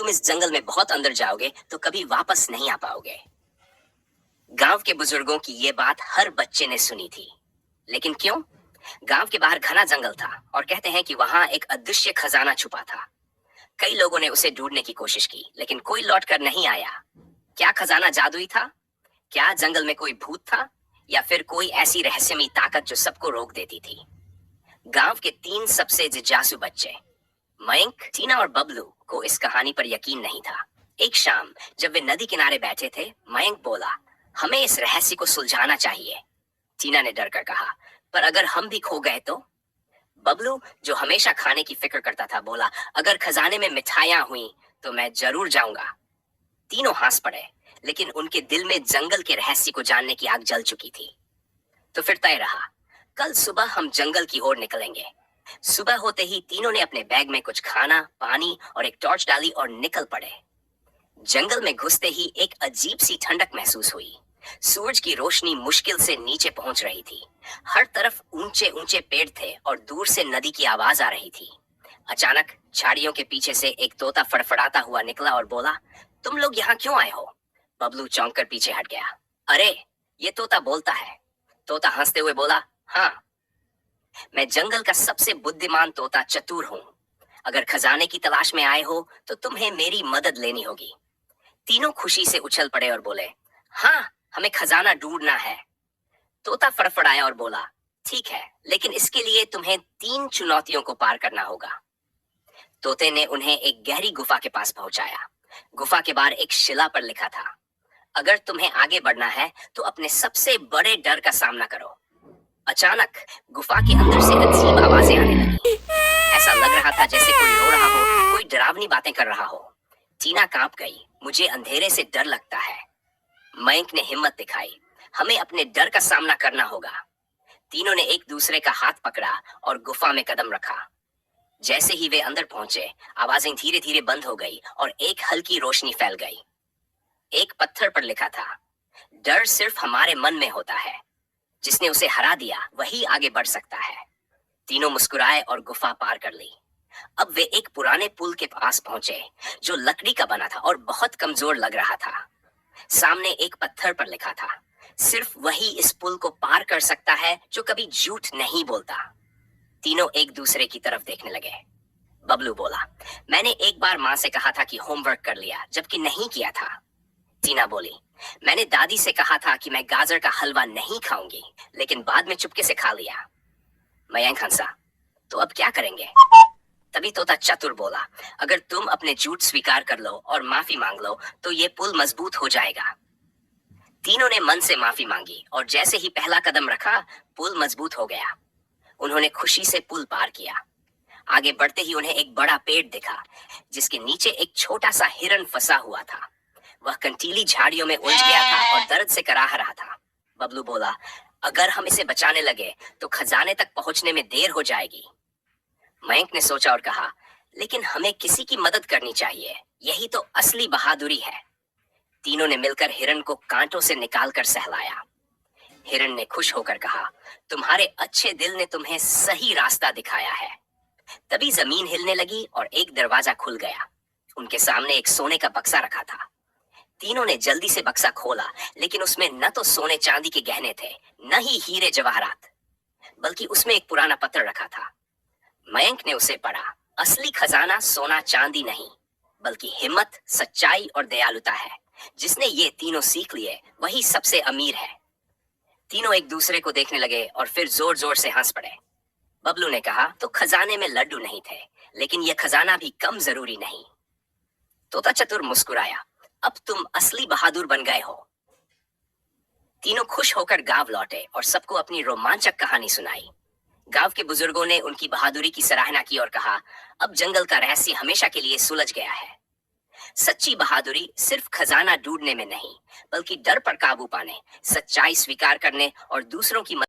तुम इस जंगल में बहुत अंदर जाओगे तो कभी वापस नहीं आ पाओगे। गांव के बुजुर्गों की ये बात हर बच्चे ने सुनी थी। लेकिन क्यों? गांव के बाहर घना जंगल था और कहते हैं कि वहां एक अदृश्य खजाना छुपा था। कई लोगों ने उसे ढूंढने की कोशिश की, लेकिन कोई लौटकर नहीं आया। क्या खजाना जादुई था? क्या जंगल में कोई भूत था? या फिर कोई ऐसी रहस्यमयी ताकत जो सबको रोक देती थी? गांव के तीन सबसे जिज्ञासु बच्चे, मयंक, टीना और बबलू, को इस कहानी पर यकीन नहीं था। एक शाम जब वे नदी किनारे बैठे थे, मयंक बोला, हमें इस रहस्य को सुलझाना चाहिए। टीना ने डर कर कहा, पर अगर हम भी खो गए तो? बबलू, जो हमेशा खाने की फिक्र करता था, बोला, अगर खजाने में मिठाइयां हुई तो मैं जरूर जाऊंगा। तीनों हंस पड़े, लेकिन उनके दिल में जंगल के रहस्य को जानने की आग जल चुकी थी। तो फिर तय रहा, कल सुबह हम जंगल की ओर निकलेंगे। सुबह होते ही तीनों ने अपने बैग में कुछ खाना, पानी और एक टॉर्च डाली और निकल पड़े। जंगल में घुसते ही एक अजीब सी ठंडक महसूस हुई। सूरज की रोशनी मुश्किल से नीचे पहुंच रही थी। हर तरफ ऊंचे ऊंचे पेड़ थे और दूर से नदी की आवाज आ रही थी। अचानक झाड़ियों के पीछे से एक तोता फड़फड़ाता हुआ निकला और बोला, तुम लोग यहाँ क्यों आए हो? बबलू चौंक कर पीछे हट गया। अरे, ये तोता बोलता है। तोता हंसते हुए बोला, हाँ, मैं जंगल का सबसे बुद्धिमान तोता चतुर हूँ। अगर खजाने की तलाश में आए हो तो तुम्हें मेरी मदद लेनी होगी। तीनों खुशी से उछल पड़े और बोले, हाँ, हमें खजाना ढूंढना है। तोता फड़फड़ाया और बोला, ठीक है, लेकिन इसके लिए तुम्हें 3 चुनौतियों को पार करना होगा। तोते ने उन्हें एक गहरी गुफा के पास पहुंचाया। गुफा के बाहर एक शिला पर लिखा था, अगर तुम्हें आगे बढ़ना है तो अपने सबसे बड़े डर का सामना करो। अचानक गुफा के अंदर से अजीब आवाजें आने लगी। ऐसा लग रहा था जैसे कोई रो रहा हो, कोई डरावनी बातें कर रहा हो। टीना कांप गई, मुझे अंधेरे से डर लगता है। मयंक ने हिम्मत दिखाई, हमें अपने डर का सामना करना होगा। तीनों ने एक दूसरे का हाथ पकड़ा और गुफा में कदम रखा। जैसे ही वे अंदर पहुंचे, आवाजें धीरे धीरे बंद हो गई और एक हल्की रोशनी फैल गई। एक पत्थर पर लिखा था, डर सिर्फ हमारे मन में होता है, जिसने उसे हरा दिया वही आगे बढ़ सकता है। तीनों मुस्कुराए और गुफा पार कर ली। अब वे एक पुराने पुल के पास पहुंचे, जो लकड़ी का बना था और बहुत कमजोर लग रहा था। सामने एक पत्थर पर लिखा था, सिर्फ वही इस पुल को पार कर सकता है जो कभी झूठ नहीं बोलता। तीनों एक दूसरे की तरफ देखने लगे। बबलू बोला, मैंने एक बार माँ से कहा था कि होमवर्क कर लिया, जबकि नहीं किया था। टीना बोली, मैंने दादी से कहा था कि मैं गाजर का हलवा नहीं खाऊंगी, लेकिन बाद में चुपके से खा लिया। मयंक हंसा, तो अब क्या करेंगे? तभी तोता चतुर बोला, अगर तुम अपने झूठ स्वीकार कर लो और माफी मांग लो तो ये पुल मजबूत हो जाएगा। तीनों ने मन से माफी मांगी और जैसे ही पहला कदम रखा, पुल मजबूत हो गया। उन्होंने खुशी से पुल पार किया। आगे बढ़ते ही उन्हें एक बड़ा पेड़ दिखा, जिसके नीचे एक छोटा सा हिरन फंसा हुआ था। वह कंटीली झाड़ियों में उलझ गया था और दर्द से कराह रहा था। बबलू बोला, अगर हम इसे बचाने लगे तो खजाने तक पहुंचने में देर हो जाएगी। मयंक ने सोचा और कहा, लेकिन हमें किसी की मदद करनी चाहिए, यही तो असली बहादुरी है। तीनों ने मिलकर हिरन को कांटों से निकालकर सहलाया। हिरन ने खुश होकर कहा, तुम्हारे अच्छे दिल ने तुम्हें सही रास्ता दिखाया है। तभी जमीन हिलने लगी और एक दरवाजा खुल गया। उनके सामने एक सोने का बक्सा रखा था। तीनों ने जल्दी से बक्सा खोला, लेकिन उसमें न तो सोने चांदी के गहने थे, न ही हीरे जवाहरात, बल्कि उसमें एक पुराना पत्र रखा था। मयंक ने उसे पढ़ा, असली खजाना सोना चांदी नहीं, बल्कि हिम्मत, सच्चाई और दयालुता है। जिसने ये तीनों सीख लिए वही सबसे अमीर है। तीनों एक दूसरे को देखने लगे और फिर जोर जोर से हंस पड़े। बबलू ने कहा, तो खजाने में लड्डू नहीं थे, लेकिन यह खजाना भी कम जरूरी नहीं। तोता चतुर मुस्कुराया, अब तुम असली बहादुर बन गए हो। तीनों खुश होकर गांव लौटे और सबको अपनी रोमांचक कहानी सुनाई। गांव के बुजुर्गों ने उनकी बहादुरी की सराहना की और कहा, अब जंगल का रहस्य हमेशा के लिए सुलझ गया है। सच्ची बहादुरी सिर्फ खजाना ढूंढने में नहीं, बल्कि डर पर काबू पाने, सच्चाई स्वीकार करने और दूसरों की